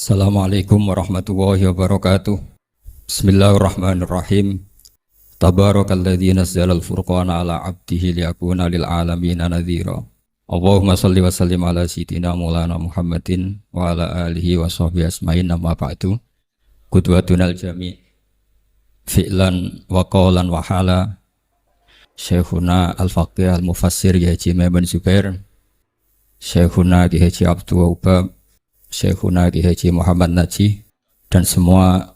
Assalamualaikum warahmatullahi wabarakatuh. Bismillahirrahmanirrahim. Tabarakalladzi nazzala al-furqana ala 'abdihi liyakuna lil 'alamin nadhira. Allahumma shalli wa sallim ala sayyidina Maulana Muhammadin wa ala alihi wa sahbihi asma'in amma ba'du. Qudwatunal jami' fi'lan wa qawlan wa hala. Syekhuna al-faqih al-mufassir Kiai Haji Maimun Zubair. Syekhuna Kiai Haji Abdul Wahab, Syekhuna Kiai Haji Muhammad Najih, dan semua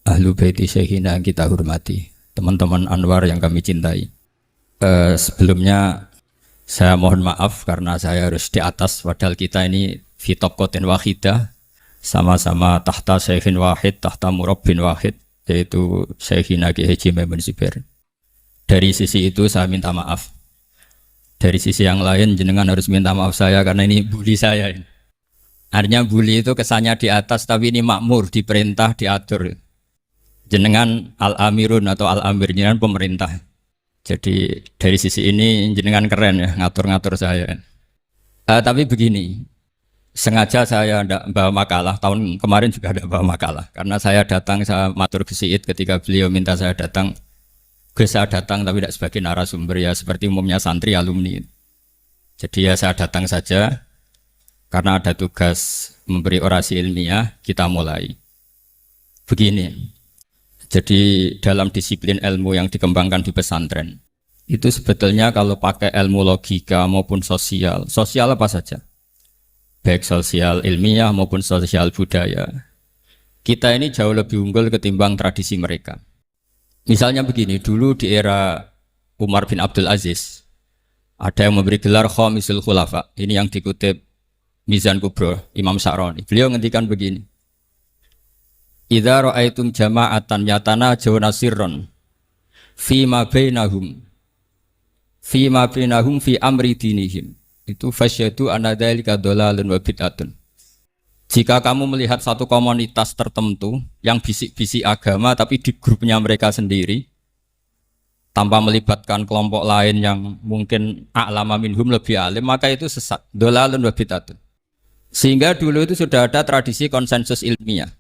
ahlu baiti syekhina yang kita hormati, teman-teman Anwar yang kami cintai. Sebelumnya saya mohon maaf karena saya harus di atas, padahal kita ini fi tabqatin wahidah, sama-sama tahta syekhin wahid, tahta murabbin wahid, yaitu Syekhina Kiai Haji Maimun Zubair. Dari sisi itu saya minta maaf. Dari sisi yang lain jenengan harus minta maaf saya karena ini bully saya ini. Artinya bully itu kesannya di atas, tapi ini makmur, diperintah, diatur. Jenengan al-amirun atau al-amir, jenengan pemerintah. Jadi dari sisi ini jenengan keren ya, ngatur-ngatur saya. Tapi begini, sengaja saya tidak bawa makalah, tahun kemarin juga ada bawa makalah. Karena saya datang, saya matur ke Syed ketika beliau minta saya datang. Saya datang tapi tidak sebagai narasumber ya, seperti umumnya santri alumni. Jadi ya saya datang saja. Karena ada tugas memberi orasi ilmiah, kita mulai. Begini, jadi dalam disiplin ilmu yang dikembangkan di pesantren, itu sebetulnya kalau pakai ilmu logika maupun sosial, sosial apa saja, baik sosial ilmiah maupun sosial budaya, kita ini jauh lebih unggul ketimbang tradisi mereka. Misalnya begini, dulu di era Umar bin Abdul Aziz, ada yang memberi gelar Khamisul Khulafa, ini yang dikutip Mizan Kubro, Imam Sa'roni. Beliau ngendikan begini. Idza ra'aitum jama'atan yatanajawna sirran fi ma bainahum fi amri dinihim. Itu fasyadu anna dzalika dhalalun wa bid'atun. Jika kamu melihat satu komunitas tertentu yang bisik-bisik agama tapi di grupnya mereka sendiri tanpa melibatkan kelompok lain yang mungkin a'lama minhum lebih alim, maka itu sesat. Dhalalun wa bid'atun. Sehingga dulu itu sudah ada tradisi konsensus ilmiah.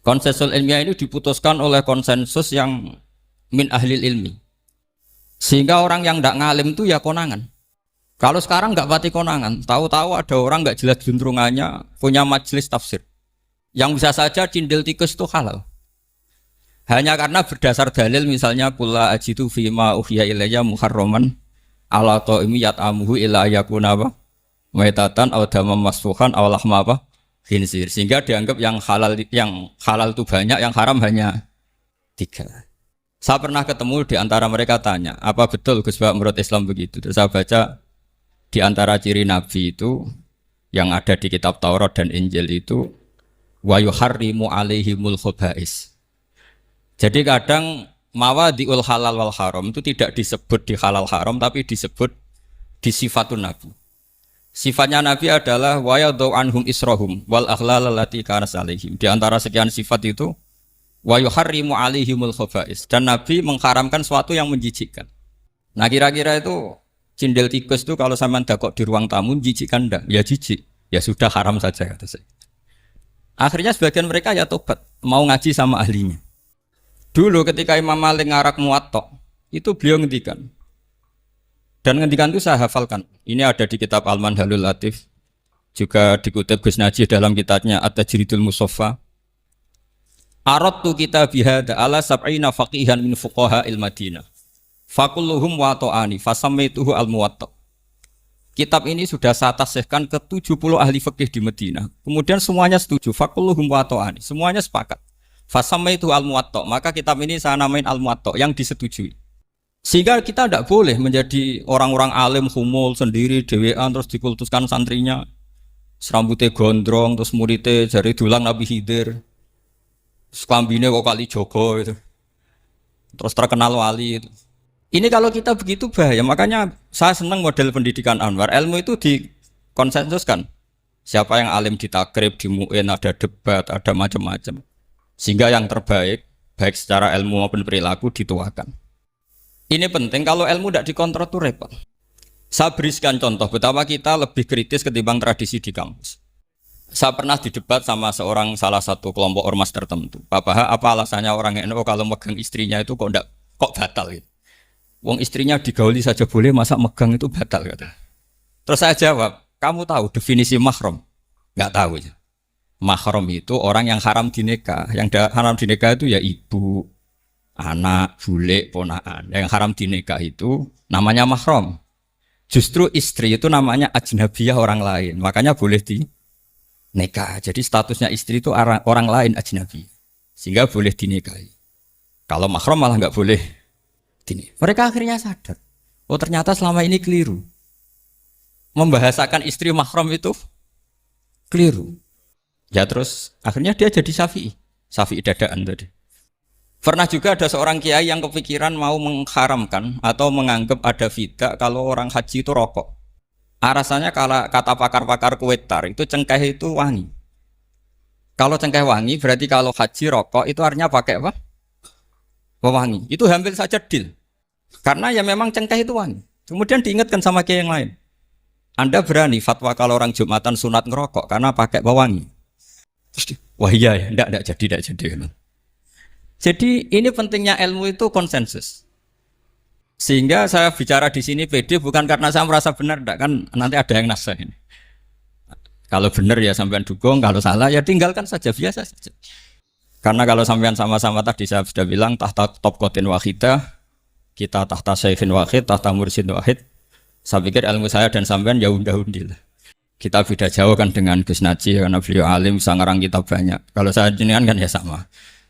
Konsensus ilmiah ini diputuskan oleh konsensus yang min ahlil ilmi. Sehingga orang yang tidak ngalim itu ya konangan. Kalau sekarang nggak pati konangan, tahu-tahu ada orang nggak jelas juntrungannya punya majelis tafsir. Yang bisa saja cindil tikus itu halal. Hanya karena berdasar dalil misalnya kula ajitu fima uhiya ilayya muharraman ala ta'imi yat'amuhu ila yakuna apa? Maitatan aw damam masfuhan aw lahma apa? Khinzir. Sehingga dianggap yang halal itu banyak, yang haram hanya 3. Saya pernah ketemu di antara mereka tanya, apa betul Gus Bak menurut Islam begitu? Terus saya baca di antara ciri Nabi itu yang ada di kitab Taurat dan Injil itu wa yuharrimu alaihimul khaba'is. Jadi kadang mawadi'ul halal wal haram itu tidak disebut di halal haram tapi disebut di sifatun Nabi. Sifatnya Nabi adalah wa yadau anhum israhum wal aghlal allati kanas alaihim. Di antara sekian sifat itu wa yuharrimu alaihimul khaba'is, dan Nabi mengharamkan sesuatu yang menjijikkan. Nah kira-kira itu cindil tikus itu kalau sampean dakok di ruang tamu jijikkan enggak? Ya jijik. Ya sudah haram saja kata saya. Akhirnya sebagian mereka ya tobat, mau ngaji sama ahlinya. Dulu ketika Imam Malik ngarak Muwatta, itu beliau ngendikan. Dan ngendikan itu saya hafalkan. Ini ada di kitab Al-Manhalul Latif, juga dikutip Gus Najih dalam kitabnya At-Tajridul Musaffa. Aradtu kitabi hadza ala sab'ina faqihan min fuqaha il-Madinah. Fakulluhum wa ta'ani fasammaituhu al-Muwatta. Kitab ini sudah saya tasihkan ke 70 ahli fikih di Madinah. Kemudian semuanya setuju. Fakulluhum wa ta'ani. Semuanya sepakat. Fasammaituhu al-Muwatta. Maka kitab ini saya namain al-Muwatta yang disetujui. Sehingga kita tidak boleh menjadi orang-orang alim humul sendiri dewean terus dikultuskan santrinya. Serambutnya gondrong terus muridnya jari dulang Nabi Khidir. Sekambine kok kali Jogo itu. Terus terkenal wali itu. Ini kalau kita begitu bahaya, makanya saya senang model pendidikan Anwar. Ilmu itu dikonsensuskan. Siapa yang alim di takrib, di mu'in, ada debat, ada macam-macam. Sehingga yang terbaik, baik secara ilmu maupun perilaku dituakan. Ini penting, kalau ilmu tidak dikontrol itu repot. Saya berikan contoh betapa kita lebih kritis ketimbang tradisi di kampus. Saya pernah didebat sama salah satu kelompok ormas tertentu. Pak Paha, apa alasannya orang NU kalau megang istrinya itu kok batal gitu? Wong istrinya digauli saja boleh, masa megang itu batal kata. Terus saya jawab, kamu tahu definisi mahram? Nggak tahu ya. Mahram itu orang yang haram dinikah. Haram dinikah itu ya ibu, anak, bule, ponaan. Yang haram dinikah itu namanya mahram. Justru istri itu namanya ajnabiyah orang lain. Makanya boleh dinikah. Jadi statusnya istri itu orang lain ajnabi. Sehingga boleh dinikahi. Kalau mahram malah nggak boleh dinikahi. Mereka akhirnya sadar. Oh ternyata selama ini keliru. Membahasakan istri mahram itu keliru. Ya terus akhirnya dia jadi Syafi'i. Syafi'i dadaan tadi. Pernah juga ada seorang kiai yang kepikiran mau mengharamkan atau menganggap ada fidah kalau orang haji itu rokok. Alasannya kalau kata pakar-pakar kuetar itu cengkeh itu wangi. Kalau cengkeh wangi berarti kalau haji rokok itu artinya pakai apa? Pewangi. Itu hampir saja deal. Karena ya memang cengkeh itu wangi. Kemudian diingatkan sama kiai yang lain. Anda berani fatwa kalau orang Jumatan sunat ngerokok karena pakai pewangi. Terus wah iya ya, enggak jadi. Jadi ini pentingnya ilmu itu konsensus. Sehingga saya bicara di sini pede bukan karena saya merasa benar, enggak kan nanti ada yang nasah ini. Kalau benar ya sampean dukung, kalau salah ya tinggalkan saja biasa saja. Karena kalau sampean sama-sama tadi saya sudah bilang tahta topkotin wahidah, kita tahta syaikhin wahid, tahta mursyid wahid. Saya pikir ilmu saya dan sampean ya undi lah. Kita beda jauh kan dengan Gus Naji karena beliau alim, sangarang kita banyak. Kalau saya jenengan kan ya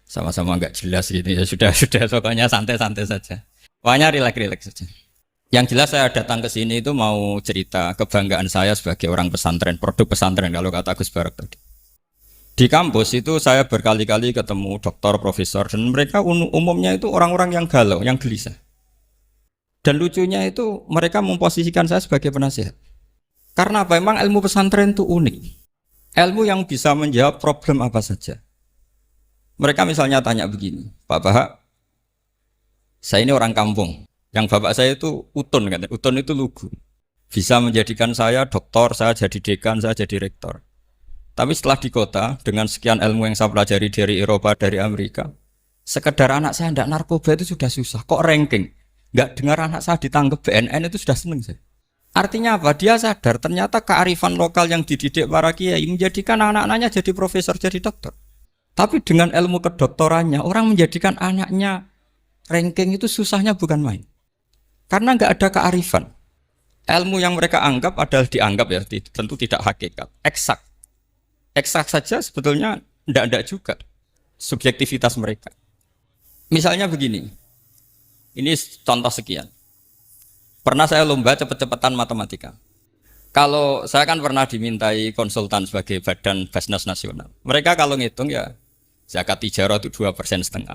sama-sama enggak jelas gitu ya sudah pokoknya santai-santai saja. Pokoknya rileks saja. Yang jelas saya datang ke sini itu mau cerita kebanggaan saya sebagai orang pesantren, produk pesantren kalau kata Gus Barak tadi. Di kampus itu saya berkali-kali ketemu doktor, profesor dan mereka umumnya itu orang-orang yang galau, yang gelisah. Dan lucunya itu mereka memposisikan saya sebagai penasihat. Karena apa? Memang ilmu pesantren itu unik. Ilmu yang bisa menjawab problem apa saja. Mereka misalnya tanya begini, Pak Bahak, saya ini orang kampung. Yang bapak saya itu utun, kan? Utun itu lugu. Bisa menjadikan saya doktor, saya jadi dekan, saya jadi rektor. Tapi setelah di kota, dengan sekian ilmu yang saya pelajari dari Eropa, dari Amerika, sekedar anak saya tidak narkoba itu sudah susah. Kok ranking? Nggak dengar anak saya ditangkap BNN itu sudah seneng saya. Artinya apa? Dia sadar ternyata kearifan lokal yang dididik para kiai menjadikan anak-anaknya jadi profesor, jadi dokter. Tapi dengan ilmu kedoktorannya, orang menjadikan anaknya ranking itu susahnya bukan main. Karena nggak ada kearifan. Ilmu yang mereka anggap adalah dianggap ya, tentu tidak hakikat, eksak. Eksak saja sebetulnya tidak juga subjektivitas mereka. Misalnya begini, ini contoh sekian. Pernah saya lomba cepet-cepetan matematika. Kalau saya kan pernah dimintai konsultan sebagai badan Basnas Nasional. Mereka kalau ngitung ya zakat tijarah itu 2,5%.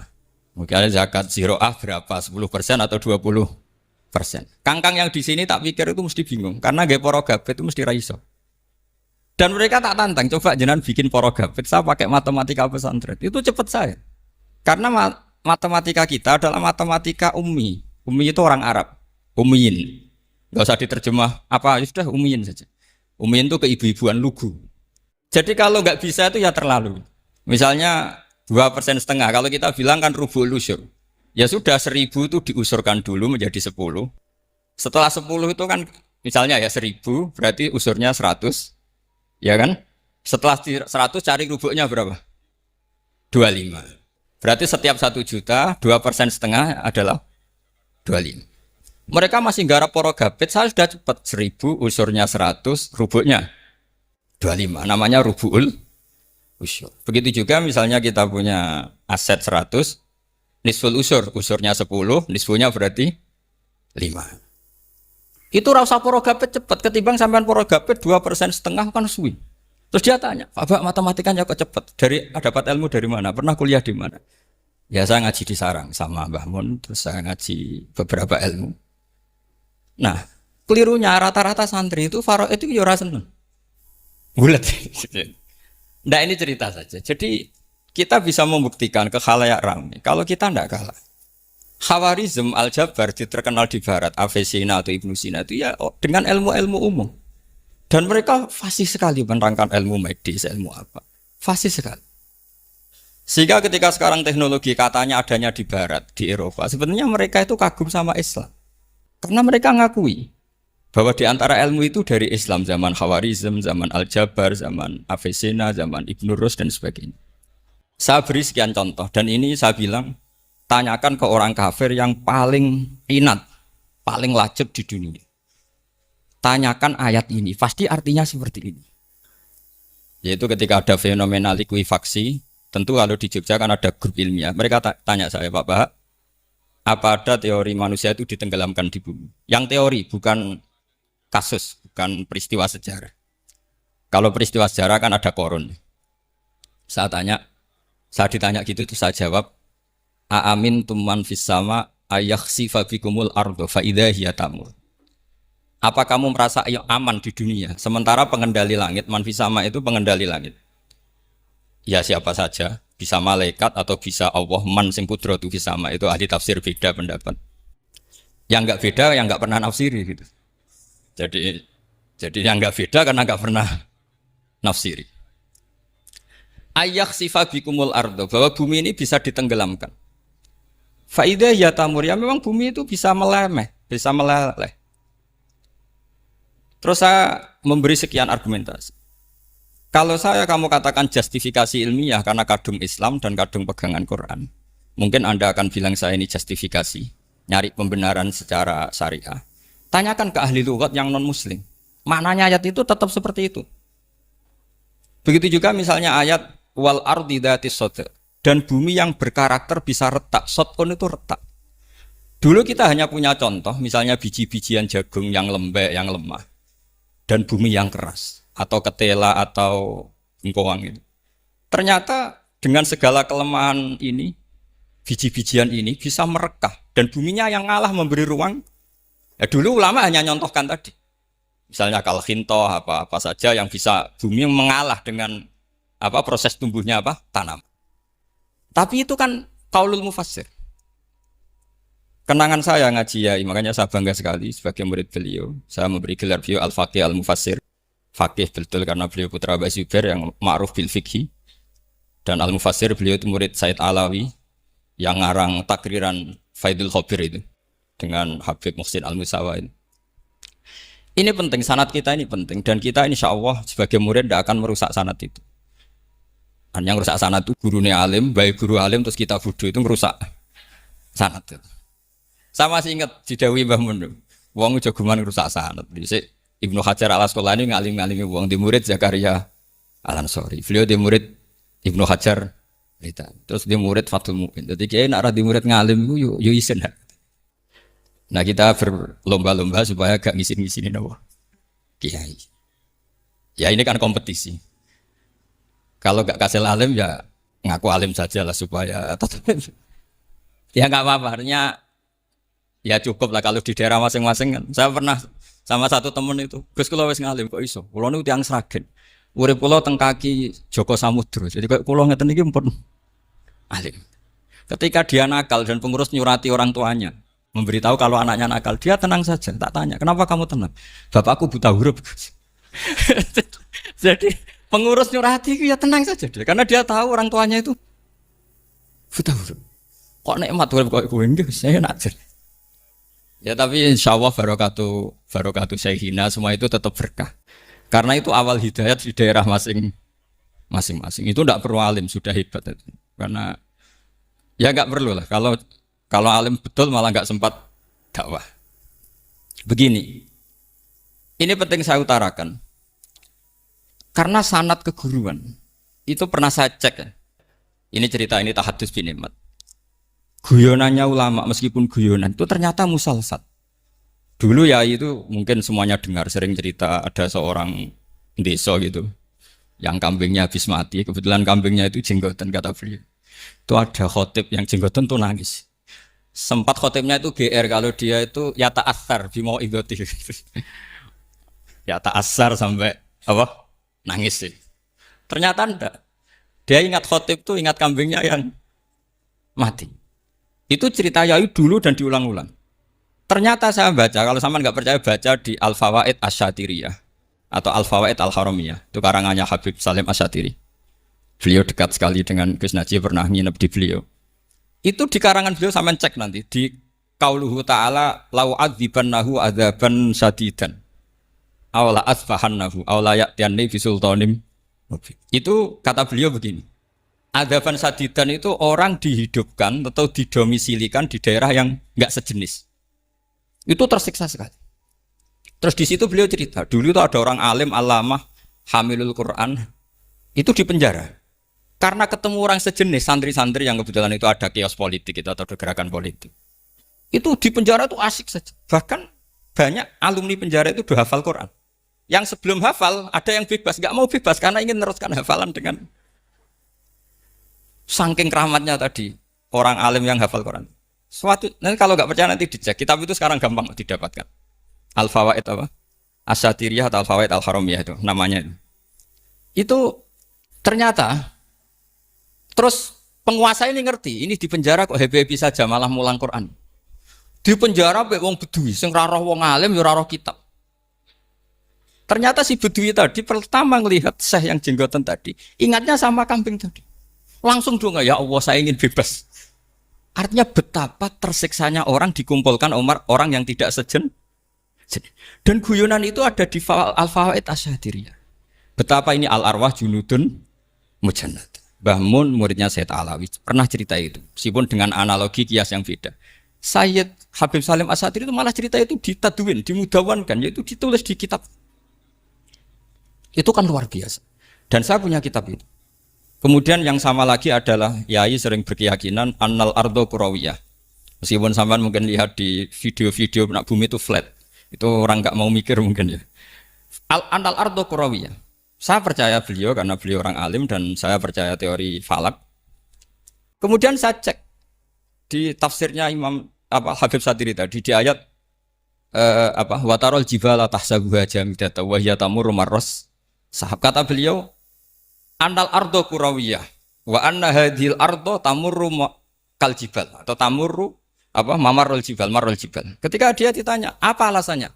Mungkin ada zakat ziroah berapa, 10% atau 20%. Kangkang yang di sini tak pikir itu mesti bingung karena gaya porogabet itu mesti raiso. Dan mereka tak tantang, coba jenengan bikin porogabet, saya pakai matematika pesantren. Itu cepat saya. Karena matematika kita adalah matematika ummi. Ummi itu orang Arab. Ummiyin. Enggak usah diterjemah apa, sudah ummiyin saja. Ummiyin itu keibu-ibuan lugu. Jadi kalau nggak bisa itu ya terlalu. Misalnya 2,5%. Kalau kita bilang kan rubul usur. Ya sudah 1.000 itu diusurkan dulu menjadi 10. Setelah 10 itu kan misalnya ya 1.000 berarti usurnya 100. Ya kan? Setelah 100 cari rubuknya berapa? 25. Berarti setiap 1 juta 2,5% adalah 25. Mereka masih garap porogabet, saya sudah cepat 1.000 usurnya 100, rubuknya 25. Namanya rubul usur. Begitu juga misalnya kita punya aset 100, nisful usurnya 10, nisfunya berarti 5. Itu rasa porogabet cepat ketimbang sampean porogabet 2,5% kan suwi. Terus dia tanya, Pak matematikanya kok cepat? Dapat ilmu dari mana? Pernah kuliah di mana? Ya saya ngaji di Sarang sama Mbah Mun, terus saya ngaji beberapa ilmu. Nah, kelirunya rata-rata santri itu faro itu ya ora seneng. Bulet. Nah ini cerita saja. Jadi kita bisa membuktikan ke khalayak ramai kalau kita tidak kalah. Khawarizm Al-Jabar terkenal di barat, Avicenna atau Ibnu Sina itu ya dengan ilmu-ilmu umum. Dan mereka fasih sekali menerangkan ilmu medis, ilmu apa. Fasih sekali. Sehingga ketika sekarang teknologi katanya adanya di barat, di Eropa, sebenarnya mereka itu kagum sama Islam. Karena mereka ngakui bahwa di antara ilmu itu dari Islam, zaman Khawarizm, zaman Al-Jabar, zaman Avicenna, zaman Ibn Rus dan sebagainya. Saya beri sekian contoh dan ini saya bilang tanyakan ke orang kafir yang paling inat, paling lacip di dunia. Tanyakan ayat ini, pasti artinya seperti ini. Yaitu ketika ada fenomena likuifaksi, tentu kalau di Jogja kan ada grup ilmiah. Mereka tanya saya, Pak Bahak, apa ada teori manusia itu ditenggelamkan di bumi? Yang teori, bukan kasus, bukan peristiwa sejarah. Kalau peristiwa sejarah kan ada korun. Saya ditanya gitu, itu saya jawab, Aamin tuman fis sama ayakhsifa bikumul ardo faidah hiya tamur. Apa kamu merasa aman di dunia? Sementara pengendali langit, man fis sama itu pengendali langit. Ya siapa saja, bisa malaikat atau bisa Allah, man sing kudratu fis sama, itu ahli tafsir beda pendapat. Yang enggak beda, yang enggak pernah nafsiri gitu. Jadi yang enggak beda karena enggak pernah nafsiri. Ayakhsifa bikumul ardo, bahwa bumi ini bisa ditenggelamkan. Faidah ya tamur, ya memang bumi itu bisa meleleh. Terus saya memberi sekian argumentasi. Kalau kamu katakan justifikasi ilmiah karena kadung Islam dan kadung pegangan Quran, mungkin Anda akan bilang saya ini justifikasi, nyari pembenaran secara syariah. Tanyakan ke ahli lughat yang non-muslim, maknanya ayat itu tetap seperti itu. Begitu juga misalnya ayat wal ardi dzatis sodr, dan bumi yang berkarakter bisa retak, sodkon itu retak. Dulu kita hanya punya contoh, misalnya biji-bijian jagung yang lembek, yang lemah, dan bumi yang keras. Atau ketela atau engkoang itu. Ternyata dengan segala kelemahan ini, biji-bijian ini bisa merekah dan buminya yang ngalah memberi ruang. Ya dulu ulama hanya nyontohkan tadi. Misalnya kalkhinto apa saja yang bisa bumi mengalah dengan proses tumbuhnya tanam. Tapi itu kan qaulul mufassir. Kenangan saya ngaji ya, makanya saya bangga sekali sebagai murid beliau. Saya memberi gelar beliau Al-Faqih Al-Mufassir. Fakih betul karena beliau putra Abu Zubair yang ma'ruf bil fikhi, dan al-mufassir beliau itu murid Said Alawi yang ngarang takriran Faidul Khabir itu dengan Habib Muhsin Al-Musawa ini. Ini penting, sanad kita ini penting dan kita insya Allah sebagai murid tidak akan merusak sanad itu. Dan yang merusak sanad itu gurunya alim, baik guru alim terus kita bodoh itu merusak sanad itu. Saya masih ingat di Dawi Mbah Mun, wong jagoman merusak sanad. Ibnu Hajar al-Asqalani ngalim-ngalimi wong di murid Zakaria Al-Ansori. Beliau di murid Ibnu Hajar terus di murid Fathul Mu'in. Jadi kiai nak di murid ngalim yo isen. Nah, kita berlomba-lomba supaya gak ngisin-ngisinin apa kiai. Ya ini kan kompetisi. Kalau gak kasih alim ya ngaku alim saja lah supaya ya nggak apa-apa. Artinya ya cukup lah kalau di daerah masing-masing kan. Saya pernah sama satu temen itu, Gus kula wis ngalim kok iso. Kula niku tiyang Sragen. Urip kula teng kaki Joko Samudra. Jadi kok kula ngeten iki pun alim. Ketika dia nakal dan pengurus nyurati orang tuanya, memberitahu kalau anaknya nakal, dia tenang saja. Tak tanya, "Kenapa kamu tenang?" "Bapakku buta huruf." Jadi pengurus nyurati itu ya tenang saja dia, karena dia tahu orang tuanya itu buta huruf. Kok nikmat urip kok kowe nggih, saya nak. Ya tapi insya Allah barokatuh Syekhina semua itu tetap berkah. Karena itu awal hidayat di daerah masing-masing. Itu tidak perlu alim, sudah hebat itu. Karena ya nggak perlu lah. Kalau alim betul malah nggak sempat dakwah. Begini, ini penting saya utarakan. Karena sanad keguruan itu pernah saya cek ya. Ini cerita ini Tahadus bin Imad. Guyonannya ulama meskipun guyonan itu ternyata musalsat. Dulu ya itu mungkin semuanya dengar sering cerita ada seorang desa gitu yang kambingnya habis mati, kebetulan kambingnya itu jenggotan kata beliau. Itu ada khotib yang jenggotan tuh nangis. Sempat khotibnya itu GR kalau dia itu ya ta'assar bimo idoti. Ya ta'assar sampai nangis sih. Ternyata enggak. Dia ingat khotib tuh ingat kambingnya yang mati. Itu cerita Yai dulu dan diulang-ulang. Ternyata saya baca, kalau sama nggak percaya baca di Al-Fawaid Asy-Syatiriyah. atau Al-Fawaid Al-Haramiyah. Itu karangannya Habib Salim Asyatiri. Beliau dekat sekali dengan Gus Najib, pernah nginep di beliau. Itu di karangan beliau sampean cek nanti di qauluhu ta'ala lau adzibannahu adzaban syadidan. Aw la asfahannahu aw la ya'tiyanni bisultanim. Itu kata beliau begini. Adzaban syadidan itu orang dihidupkan atau didomisilikan di daerah yang enggak sejenis. Itu tersiksa sekali. Terus di situ beliau cerita, dulu itu ada orang alim alamah hamilul Quran itu di penjara. Karena ketemu orang sejenis santri-santri yang kebetulan itu ada kios politik itu atau gerakan politik. Itu di penjara itu asik saja. Bahkan banyak alumni penjara itu udah hafal Quran. Yang sebelum hafal ada yang bebas, nggak mau bebas karena ingin meneruskan hafalan dengan saking keramatnya tadi orang alim yang hafal Quran. Nanti kalau nggak percaya nanti dicek. Kitab itu sekarang gampang didapatkan. Al-Fawaid apa? Asyatiriyah atau Al-Fawaid Al-Haramiyah itu namanya itu. Itu ternyata terus penguasa ini ngerti, ini di penjara kok happy-happy saja malah mulang Quran. Di penjara mek wong bedui sing ora roh wong alim ya ora roh kitab. Ternyata si bedui tadi pertama melihat syekh yang jenggotan tadi, ingatnya sama kambing tadi. Langsung dong, ya Allah saya ingin bebas. Artinya betapa tersiksanya orang dikumpulkan orang yang tidak sejen. Dan guyonan itu ada di Al-Fawaid Asyatiriyah. Betapa ini al-arwah junudun mujannad. Mbah Mun muridnya Sayyid Alawi pernah cerita itu, meskipun dengan analogi kias yang beda. Sayyid Habib Salim Asyatiri itu malah cerita itu ditadwin, dimudawankan, yaitu ditulis di kitab. Itu kan luar biasa. Dan saya punya kitab itu. Kemudian yang sama lagi adalah Yai sering berkeyakinan annal ardo kurawiyah. Meskipun sampean mungkin lihat di video-video nak bumi itu flat. Itu orang nggak mau mikir mungkin ya. Annal ardo kurawiyah. Saya percaya beliau karena beliau orang alim dan saya percaya teori falak. Kemudian saya cek di tafsirnya Imam Habib Satiri tadi di ayat watarol jibala tahsabuha jamidatan wa hiya tamurru marras sahab. Kata beliau annal ardo kurawiyah wa anna hadhil ardo tamurru kal jibal atau tamurru mamarul jibal marul jibal. Ketika dia ditanya apa alasannya,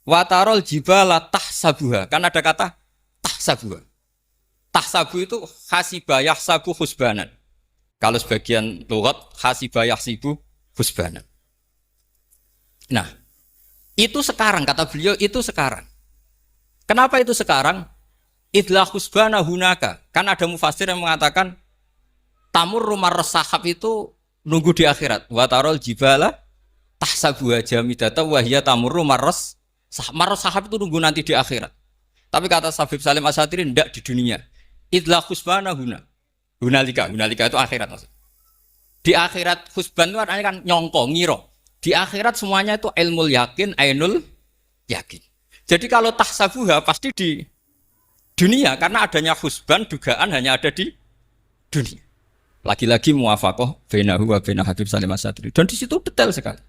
watarol jibala tahsabuha, kan ada kata tahsabuha. Tahsabu itu hasibah yahsabu husbanan. Kalau sebagian lughat hasibah yahsibu husbanan. Nah, itu sekarang kata beliau, itu sekarang. Kenapa itu sekarang? Idlah husbana hunaka. Kan ada mufassir yang mengatakan tamurru marras sahab itu nunggu di akhirat. Wa tarol jibala tahsabuha jamidatan wa hiya tamurru marras sahab. Marras sahab itu nunggu nanti di akhirat. Tapi kata Habib Salim Asyatiri tidak di dunia. Idlah husbana hunalika itu akhirat maksud. Di akhirat husban itu artinya kan nyongko, ngiro. Di akhirat semuanya itu ilmul yakin, ainul yakin. Jadi kalau tahsabuha pasti di dunia karena adanya husban, dugaan hanya ada di dunia. Lagi-lagi muwafaqah bainahu wa baina Habib Salim Asyatiri. Dan di situ detail sekali.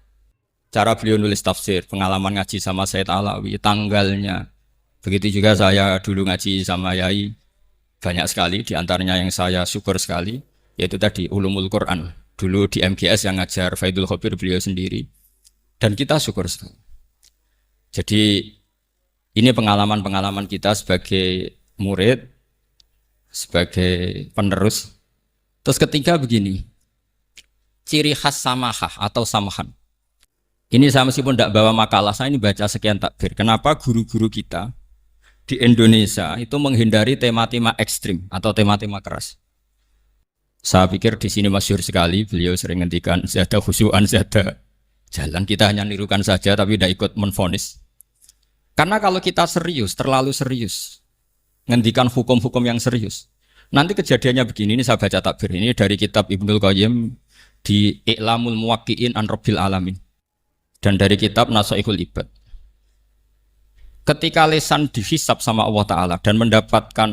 Cara beliau nulis tafsir, pengalaman ngaji sama Sayyid Alawi, tanggalnya. Begitu juga saya dulu ngaji sama Yai. Banyak sekali, diantaranya yang saya syukur sekali, yaitu tadi Ulumul Quran. Dulu di MGS yang ngajar Faidul Khobir beliau sendiri. Dan kita syukur sekali. Jadi ini pengalaman-pengalaman kita sebagai murid, sebagai penerus. Terus ketiga begini, ciri khas samahah atau samahan. Ini saya meskipun tidak bawa makalah, saya ini baca sekian takbir. Kenapa guru-guru kita di Indonesia itu menghindari tema-tema ekstrim atau tema-tema keras? Saya pikir di sini masyhur sekali, beliau sering ngendikan zada khusyu'an zada jalan, kita hanya nirukan saja tapi tidak ikut menvonis. Karena kalau kita serius, terlalu serius, ngendikan hukum-hukum yang serius, nanti kejadiannya begini. Ini saya baca takbir ini dari kitab Ibnul Qayyim di I'lamul Muwaqqi'in an Rabbil Alamin dan dari kitab Nasaihul Ibad. Ketika lisan dihisab sama Allah Ta'ala dan mendapatkan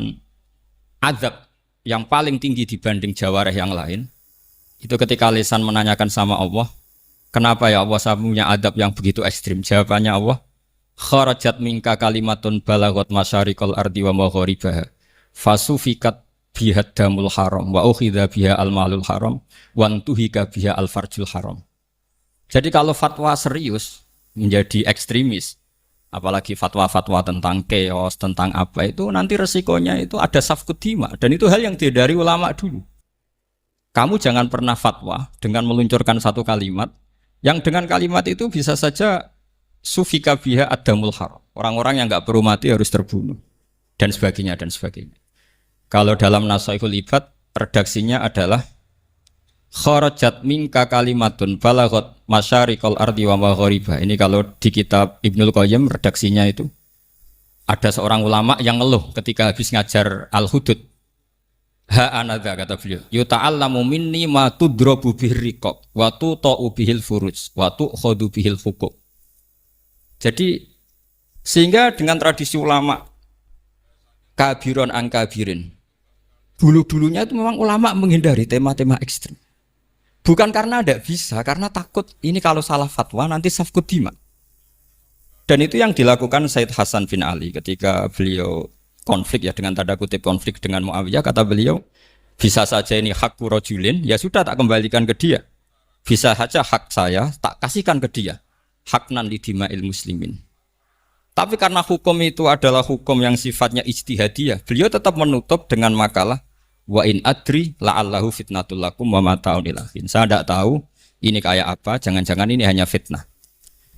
azab yang paling tinggi dibanding jawareh yang lain, itu ketika lisan menanyakan sama Allah, kenapa ya Allah saya punya adab yang begitu ekstrim? Jawabannya Allah, kharajat minka kalimatun balagot masyariqal ardi wa magharibaha fasufikat bihad damul haram wa ukhidha biha al-malul haram wa antuhika biha al-farjul haram. Jadi kalau fatwa serius menjadi ekstremis, apalagi fatwa-fatwa tentang chaos, tentang apa itu nanti resikonya itu ada safkut dima dan itu hal yang dihindari ulama dulu. Kamu jangan pernah fatwa dengan meluncurkan satu kalimat yang dengan kalimat itu bisa saja sufika biha adamul haram. Orang-orang yang nggak perlu mati harus terbunuh dan sebagainya dan sebagainya. Kalau dalam Nasaihul Ibad redaksinya adalah kharajat minka kalimatun balagot masyariqal ardi wa maghariba. Ini kalau di kitab Ibnul Qayyim redaksinya itu ada seorang ulama yang ngeluh ketika habis ngajar Al-Hudud. Ha anadza kata beliau, yuta'allamu minni ma tudrabu bihir riqab wa tuta'u bihil furuj wa tu'khadhu bihil huquq. Jadi sehingga dengan tradisi ulama kabiron angkabirin, dulu-dulunya itu memang ulama menghindari tema-tema ekstrim. Bukan karena tidak bisa, karena takut ini kalau salah fatwa nanti safkut dima. Dan itu yang dilakukan Said Hasan bin Ali ketika beliau konflik ya dengan tanda kutip konflik dengan Muawiyah, kata beliau bisa saja ini hak rajulin, ya sudah tak kembalikan ke dia. Bisa saja hak saya tak kasihkan ke dia. Haknan lidima'il muslimin. Tapi karena hukum itu adalah hukum yang sifatnya ijtihadiyah, beliau tetap menutup dengan makalah wa in adri la'allahu fitnatul lakum wa mata'un ilahin. Saya tidak tahu ini kayak apa, jangan-jangan ini hanya fitnah.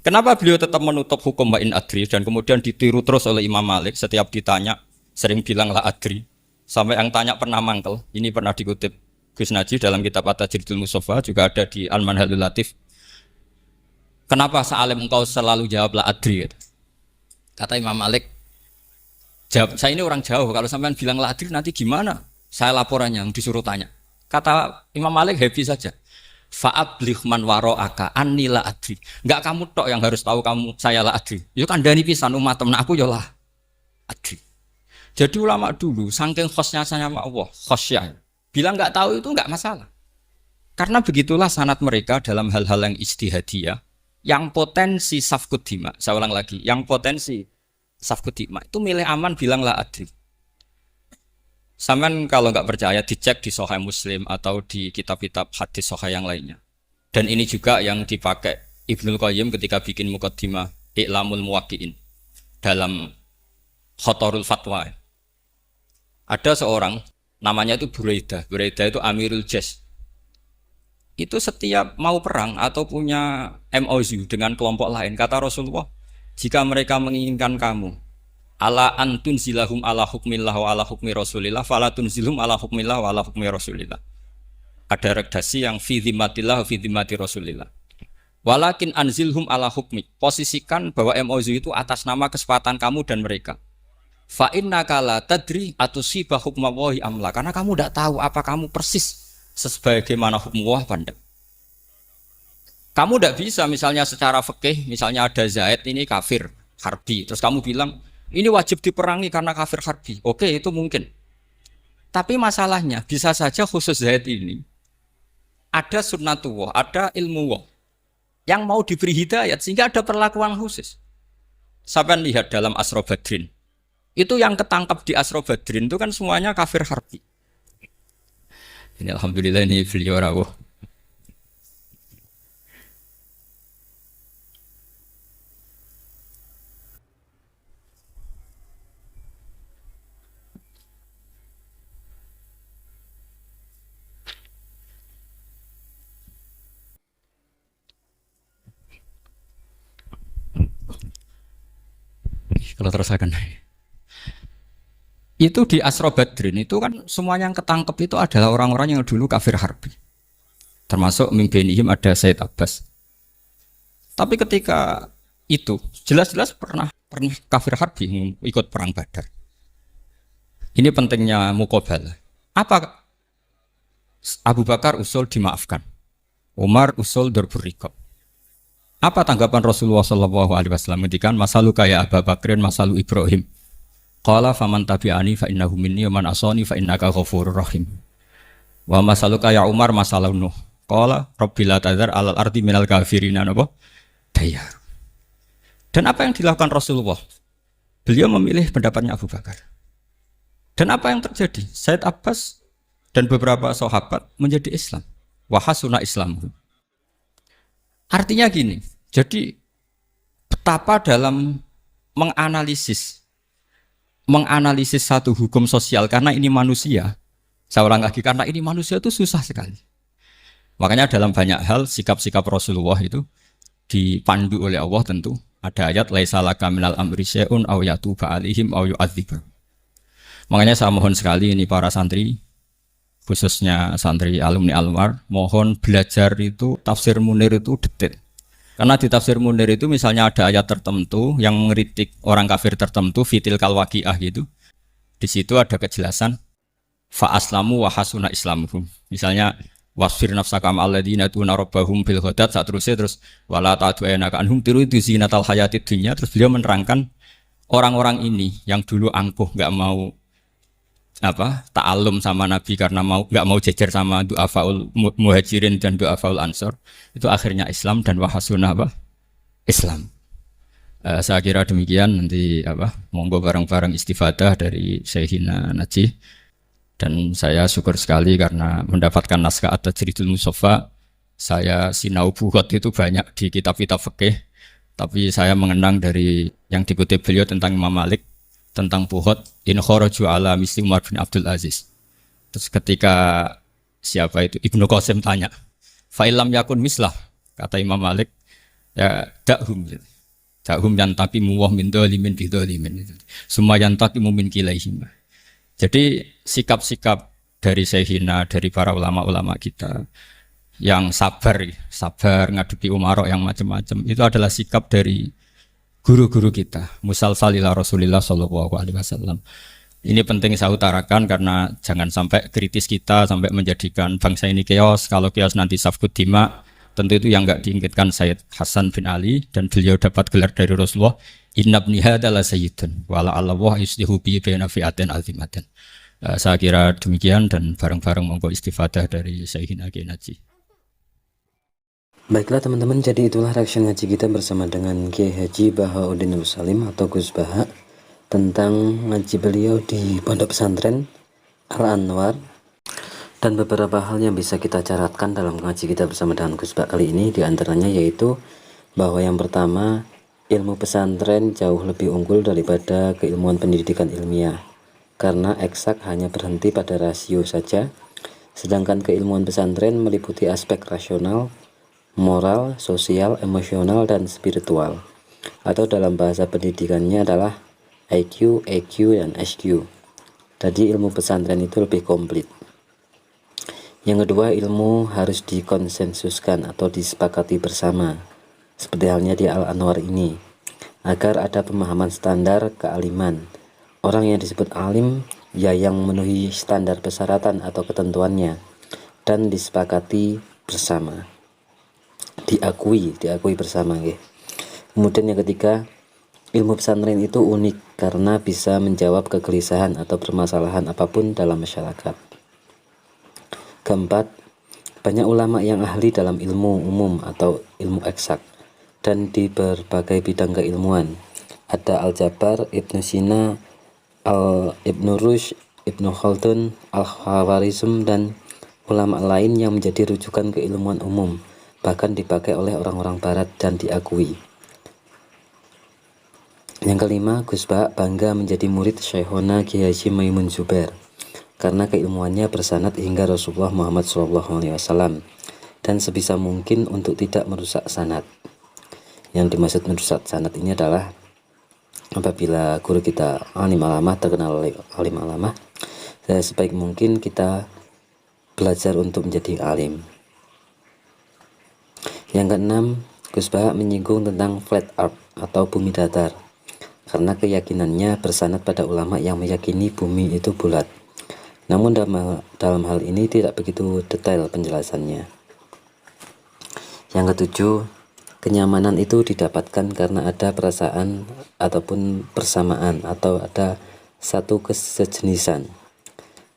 Kenapa beliau tetap menutup hukum wa in adri dan kemudian ditiru terus oleh Imam Malik setiap ditanya sering bilang la adri, sampai yang tanya pernah mangkel. Ini pernah dikutip Gus Najih dalam kitab At-Tajridul Mustafa, juga ada di Al-Manhalul Latif. Kenapa sa'alim engkau selalu jawab la adri? Kata Imam Malik, jawab, saya ini orang jauh, kalau sampean bilang la adri nanti gimana? Saya laporannya yang disuruh tanya. Kata Imam Malik happy saja. Fa'ablih man waro'aka anni la adri. Enggak kamu tok yang harus tahu kamu saya la adri. Itu kan dani pisan umat temen aku ya la adri. Jadi ulama dulu, saking khosnya sama Allah, khosyah, bilang nggak tahu itu nggak masalah. Karena begitulah sanad mereka dalam hal-hal yang ijtihadiyah, yang potensi safkut dima. Saya ulang lagi, yang potensi safkut dima itu milih aman bilang la adri. Sampean kalau nggak percaya dicek di Sahih Muslim atau di kitab-kitab hadis Sahih yang lainnya. Dan ini juga yang dipakai Ibnul Qayyim ketika bikin muqaddimah I'lamul Muwaqqi'in dalam Khotorul Fatwa. Ada seorang namanya itu Buraidah. Buraidah itu Amirul Jaish. Itu setiap mau perang atau punya MOU dengan kelompok lain, kata Rasulullah, jika mereka menginginkan kamu ala antun zilahum ala hukmillah wa ala hukmi rasulillah fala tunzilhum ala hukmillah wa ala hukmi rasulillah. Ada redaksi yang fi dhimmatillah wa fi dhimmati rasulillah. Walakin anzilhum ala hukmi. Posisikan bahwa MOU itu atas nama kesepakatan kamu dan mereka. Fa innaka la tadri atusiba hukmallahi amla, karena kamu tidak tahu apa kamu persis sebagaimana hukum Allah pada. Kamu tidak bisa misalnya secara fikih, misalnya ada Zaid ini kafir harbi, terus kamu bilang ini wajib diperangi karena kafir harbi. Oke, itu mungkin. Tapi masalahnya bisa saja khusus Zaid ini ada sunnatullah, ada ilmu Allah yang mau diberi hidayat sehingga ada perlakuan khusus. Sampai lihat dalam Asra Badrin. Itu yang ketangkap di Asra Badrin itu kan semuanya kafir harbi. Ini alhamdulillah ini beliau rawuh. Kalau terus akan itu di Asra Badrin itu kan semuanya yang ketangkep itu adalah orang-orang yang dulu kafir harbi, termasuk mimpinihim ada Said Abbas. Tapi ketika itu jelas-jelas pernah kafir harbi ikut perang Badar. Ini pentingnya muqabalah. Apa Abu Bakar usul dimaafkan, Umar usul darbur riqab. Apa tanggapan Rasulullah SAW ketika masaluka ya Abu Bakrin masalu Ibrahim? Qala faman tabi'ani fa innahu minni wa man asani fa innaka ghafurur rahim. Wa masaluka ya Umar masalau Nuh. Qala rabbil la tadzar alal ardi minal kafirina napa? Dayar. Dan apa yang dilakukan Rasulullah? Beliau memilih pendapatnya Abu Bakar. Dan apa yang terjadi? Said Abbas dan beberapa sahabat menjadi Islam. Wa hasuna islamuhum. Artinya gini, jadi betapa dalam menganalisis satu hukum sosial karena ini manusia. Saya ulang lagi, karena ini manusia itu susah sekali. Makanya dalam banyak hal sikap-sikap Rasulullah itu dipandu oleh Allah tentu. Ada ayat laisa laka minal amri syai'un aw yatuba alaihim aw yu'adzibahum. Makanya saya mohon sekali ini para santri, khususnya santri alumni Almar, mohon belajar itu tafsir Munir itu detail. Karena di tafsir Munir itu misalnya ada ayat tertentu yang mengkritik orang kafir tertentu, fitil kalwaqiah gitu. Di situ ada kejelasan fa aslamu wa hasuna islamuhum. Misalnya wasfir nafsaka ma'al ladzina tuna rabbahum bil ghadat, saat terus wala ta'du aynaka anhum turidu zinatal hayatid dunya. Terus beliau menerangkan orang-orang ini yang dulu angkuh enggak mau ta'alum sama Nabi karena enggak mau jejer sama du'afaul muhajirin dan du'afaul ansor, itu akhirnya Islam dan wahasuna Islam. Saya kira demikian, nanti monggo bareng-bareng istifadah dari Syekhina Najih. Dan saya syukur sekali karena mendapatkan naskah At-Tajridul Mushaffa. Saya sinau buhot itu banyak di kitab-kitab fikih, tapi saya mengenang dari yang dikutip beliau tentang Imam Malik, tentang buhot in kharaju ala misli Umar bin Abdul Aziz. Terus ketika siapa itu Ibnu Qasim tanya, fa'ilam yakun mislah, kata Imam Malik, ya dakhum yantaqimu muwah min dzalimin bi dzalimin, summa yantaqimu min kilaihim. Jadi sikap-sikap dari Syekhina, dari para ulama-ulama kita yang sabar ngadepi umarok yang macam-macam, itu adalah sikap dari guru-guru kita, musalsal ila Rasulillah sallallahu alaihi wasallam. Ini penting saya utarakan karena jangan sampai kritis kita sampai menjadikan bangsa ini keos. Kalau keos nanti safkut dima, tentu itu yang enggak diinginkan Sayyid Hasan bin Ali, dan beliau dapat gelar dari Rasulullah, inna ibni hadza la sayyidun wa la'alla Allah yuslihu bi baina fi'atin azimatin. Saya kira demikian, dan bareng-bareng monggo istifadah dari Syekhina Kiai Najih. Baiklah teman-teman, jadi itulah reaction ngaji kita bersama dengan Kiai Haji Bahauddin Nur Salim atau Gus Baha tentang ngaji beliau di Pondok Pesantren Al-Anwar, dan beberapa hal yang bisa kita catatkan dalam ngaji kita bersama dengan Gus Baha kali ini, diantaranya yaitu bahwa yang pertama, ilmu pesantren jauh lebih unggul daripada keilmuan pendidikan ilmiah, karena eksak hanya berhenti pada rasio saja, sedangkan keilmuan pesantren meliputi aspek rasional, moral, sosial, emosional, dan spiritual, atau dalam bahasa pendidikannya adalah IQ, EQ, dan SQ. Jadi ilmu pesantren itu lebih komplit. Yang kedua, ilmu harus dikonsensuskan atau disepakati bersama, seperti halnya di Al-Anwar ini, agar ada pemahaman standar kealiman. Orang yang disebut alim ya yang memenuhi standar persyaratan atau ketentuannya dan disepakati bersama, diakui bersama ya. Kemudian yang ketiga, ilmu pesantren itu unik karena bisa menjawab kegelisahan atau permasalahan apapun dalam masyarakat. Keempat, banyak ulama yang ahli dalam ilmu umum atau ilmu eksak dan di berbagai bidang keilmuan. Ada Al-Jabar, Ibnu Sina, Ibnu Rushd, Ibnu Khaldun, Al-Khawarizm, dan ulama lain yang menjadi rujukan keilmuan umum, bahkan dipakai oleh orang-orang barat dan diakui. Yang kelima, Gus Baha bangga menjadi murid Syekhona Kiai Haji Maimun Zubair karena keilmuannya bersanad hingga Rasulullah Muhammad SAW, dan sebisa mungkin untuk tidak merusak sanad. Yang dimaksud merusak sanad ini adalah apabila guru kita alim alamah, terkenal alim alamah, sebaik mungkin kita belajar untuk menjadi alim. Yang keenam, Gus Baha menyinggung tentang flat earth atau bumi datar karena keyakinannya bersanad pada ulama yang meyakini bumi itu bulat. Namun dalam hal ini tidak begitu detail penjelasannya. Yang ketujuh, kenyamanan itu didapatkan karena ada perasaan ataupun persamaan atau ada satu kesejenisan.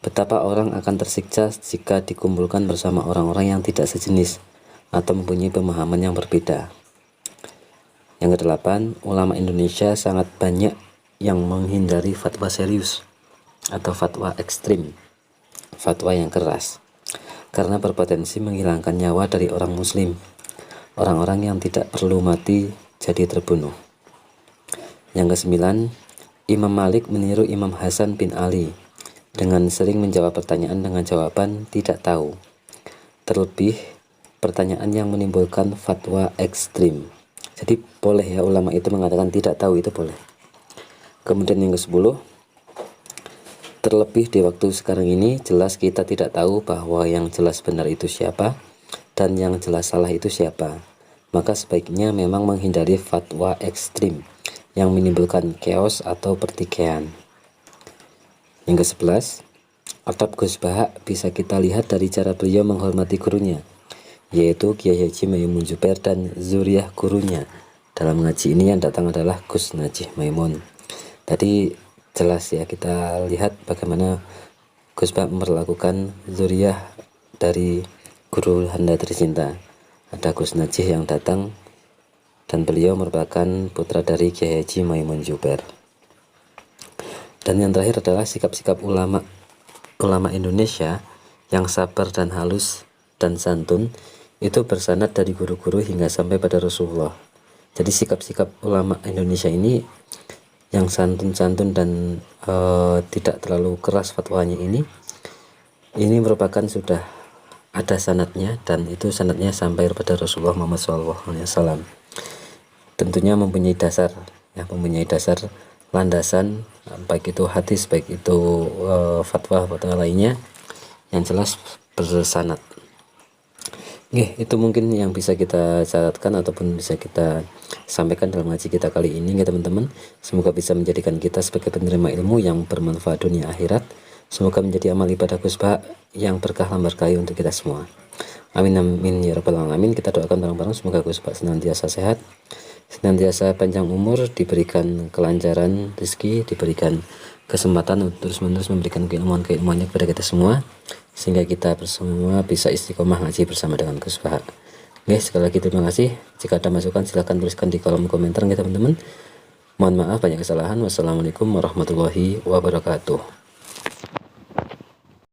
Betapa orang akan tersiksa jika dikumpulkan bersama orang-orang yang tidak sejenis atau mempunyai pemahaman yang berbeda. Yang kedelapan, ulama Indonesia sangat banyak yang menghindari fatwa serius atau fatwa ekstrim, fatwa yang keras, karena berpotensi menghilangkan nyawa dari orang muslim, orang-orang yang tidak perlu mati jadi terbunuh. Yang kesembilan, Imam Malik meniru Imam Hasan bin Ali dengan sering menjawab pertanyaan dengan jawaban tidak tahu. Terlebih pertanyaan yang menimbulkan fatwa ekstrim. Jadi boleh ya ulama itu mengatakan tidak tahu, itu boleh. Kemudian yang ke-10, terlebih di waktu sekarang ini jelas kita tidak tahu bahwa yang jelas benar itu siapa dan yang jelas salah itu siapa. Maka sebaiknya memang menghindari fatwa ekstrim yang menimbulkan chaos atau pertikaian. Yang ke-11, adab Gus Baha bisa kita lihat dari cara beliau menghormati gurunya, yaitu Kiai Haji Maimun Zubair dan zuriyah gurunya. Dalam ngaji ini yang datang adalah Gus Najih Maimun. Tadi jelas ya, kita lihat bagaimana Gus Baha memperlakukan zuriyah dari guru Anda tercinta. Ada Gus Najih yang datang dan beliau merupakan putra dari Kiai Haji Maimun Zubair. Dan yang terakhir adalah sikap-sikap ulama Indonesia yang sabar dan halus dan santun, itu bersanad dari guru-guru hingga sampai pada Rasulullah. Jadi sikap-sikap ulama Indonesia ini yang santun-santun dan tidak terlalu keras fatwanya ini merupakan sudah ada sanadnya, dan itu sanadnya sampai kepada Rasulullah Muhammad SAW. Tentunya mempunyai dasar landasan, baik itu hadis, baik itu fatwa lainnya yang jelas bersanad. Itu mungkin yang bisa kita catatkan ataupun bisa kita sampaikan dalam ngaji kita kali ini ya teman-teman. Semoga bisa menjadikan kita sebagai penerima ilmu yang bermanfaat dunia akhirat. Semoga menjadi amal ibadah Gus Baha yang berkah lambar kayu untuk kita semua. Amin amin ya rabbal alamin. Kita doakan bareng-bareng semoga Gus Baha senantiasa sehat, senantiasa panjang umur, diberikan kelancaran rezeki, diberikan kesempatan untuk terus-menerus memberikan keilmuan-keilmuannya kepada kita semua, sehingga kita bersama bisa istiqomah ngaji bersama dengan Gus Baha. Sekali lagi terima kasih. Jika ada masukan silahkan tuliskan di kolom komentar ya teman-teman. Mohon maaf banyak kesalahan. Wassalamualaikum warahmatullahi wabarakatuh.